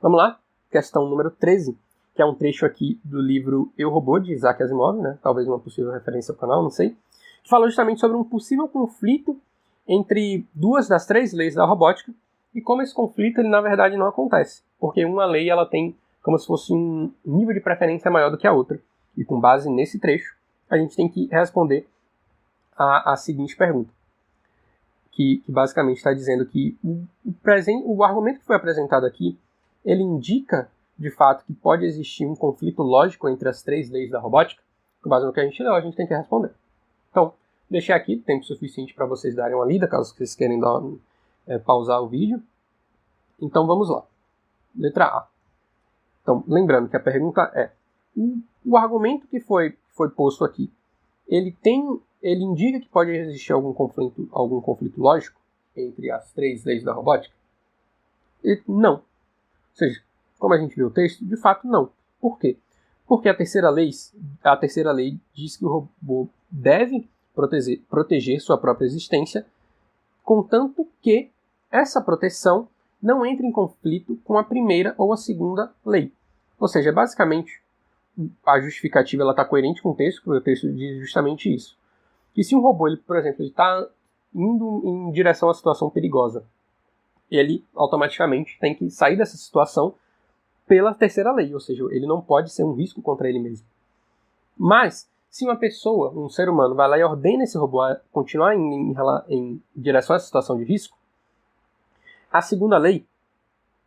Vamos lá, questão número 13, que é um trecho aqui do livro Eu, Robô, de Isaac Asimov, né? Talvez uma possível referência ao canal, não sei, que fala justamente sobre um possível conflito entre duas das três leis da robótica e como esse conflito, ele na verdade não acontece, porque uma lei ela tem como se fosse um nível de preferência maior do que a outra. E com base nesse trecho, a gente tem que responder a seguinte pergunta, que basicamente está dizendo que o argumento que foi apresentado aqui, ele indica, de fato, que pode existir um conflito lógico entre as três leis da robótica. Com base no que a gente leu, a gente tem que responder. Então, deixei aqui tempo suficiente para vocês darem uma lida, caso vocês queiram pausar o vídeo. Então, vamos lá. Letra A. Então, lembrando que a pergunta é, o argumento que foi posto aqui, ele indica que pode existir algum conflito lógico entre as três leis da robótica? E não. Ou seja, como a gente viu o texto, de fato não. Por quê? Porque a terceira lei diz que o robô deve proteger sua própria existência, contanto que essa proteção não entre em conflito com a primeira ou a segunda lei. Ou seja, basicamente, a justificativa está coerente com o texto, porque o texto diz justamente isso. Que se um robô, por exemplo, está indo em direção a uma situação perigosa, ele automaticamente tem que sair dessa situação pela terceira lei, ou seja, ele não pode ser um risco contra ele mesmo. Mas, se uma pessoa, um ser humano, vai lá e ordena esse robô a continuar em direção a essa situação de risco, a segunda lei,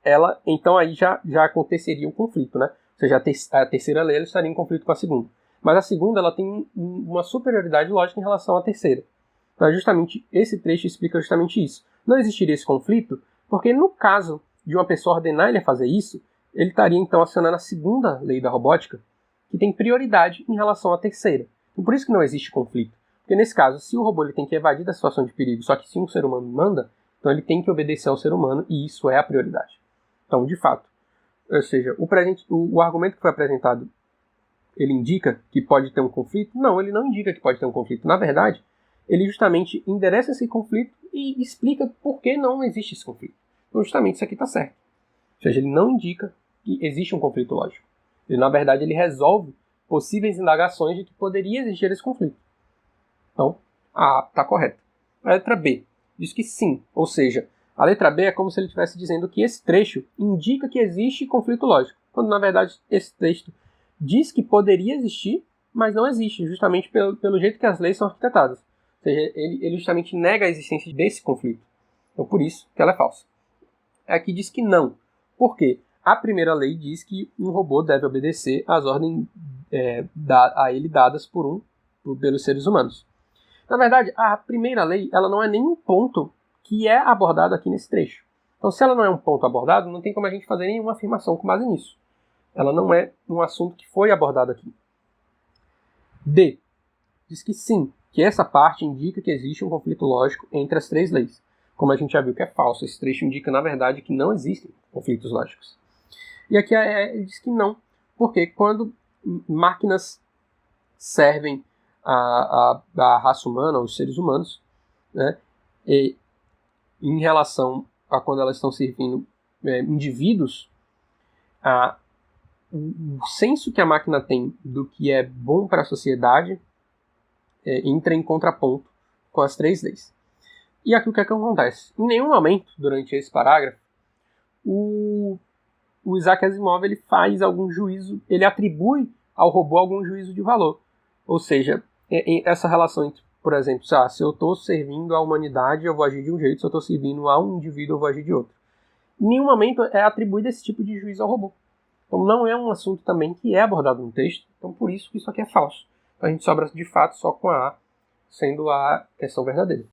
ela, então aí já aconteceria um conflito, né? Ou seja, a terceira lei ela estaria em conflito com a segunda. Mas a segunda ela tem uma superioridade lógica em relação à terceira. Então, justamente esse trecho explica justamente isso. Não existiria esse conflito, porque no caso de uma pessoa ordenar ele a fazer isso, ele estaria então acionando a segunda lei da robótica, que tem prioridade em relação à terceira. Então, por isso que não existe conflito. Porque nesse caso, se o robô ele tem que evadir da situação de perigo, só que se um ser humano manda, então ele tem que obedecer ao ser humano, e isso é a prioridade. Então, de fato, ou seja, o argumento que foi apresentado, ele indica que pode ter um conflito? Não, ele não indica que pode ter um conflito. Na verdade, ele justamente endereça esse conflito e explica por que não existe esse conflito. Então, justamente isso aqui está certo. Ou seja, ele não indica que existe um conflito lógico. Ele, na verdade, ele resolve possíveis indagações de que poderia existir esse conflito. Então, A está correta. A letra B diz que sim, ou seja, a letra B é como se ele estivesse dizendo que esse trecho indica que existe conflito lógico, quando na verdade esse texto diz que poderia existir, mas não existe, justamente pelo jeito que as leis são arquitetadas. Ou seja, ele justamente nega a existência desse conflito. Então por isso que ela é falsa. Aqui diz que não. Por quê? A primeira lei diz que um robô deve obedecer às ordens a ele dadas pelos seres humanos. Na verdade, a primeira lei ela não é nenhum ponto que é abordado aqui nesse trecho. Então, se ela não é um ponto abordado, não tem como a gente fazer nenhuma afirmação com base nisso. Ela não é um assunto que foi abordado aqui. D. Diz que sim, que essa parte indica que existe um conflito lógico entre as três leis. Como a gente já viu que é falso, esse trecho indica, na verdade, que não existem conflitos lógicos. E aqui diz que não, porque quando máquinas servem a raça humana, os seres humanos, né, e em relação a quando elas estão servindo indivíduos, o senso que a máquina tem do que é bom para a sociedade entra em contraponto com as três leis. E aqui o que é que acontece? Em nenhum momento, durante esse parágrafo, o Isaac Asimov ele faz algum juízo, ele atribui ao robô algum juízo de valor. Ou seja, essa relação entre, por exemplo, se eu estou servindo à humanidade, eu vou agir de um jeito, se eu estou servindo a um indivíduo, eu vou agir de outro. Em nenhum momento é atribuído esse tipo de juízo ao robô. Então não é um assunto também que é abordado no texto, então por isso que isso aqui é falso. Então a gente sobra de fato só com a A sendo a questão verdadeira.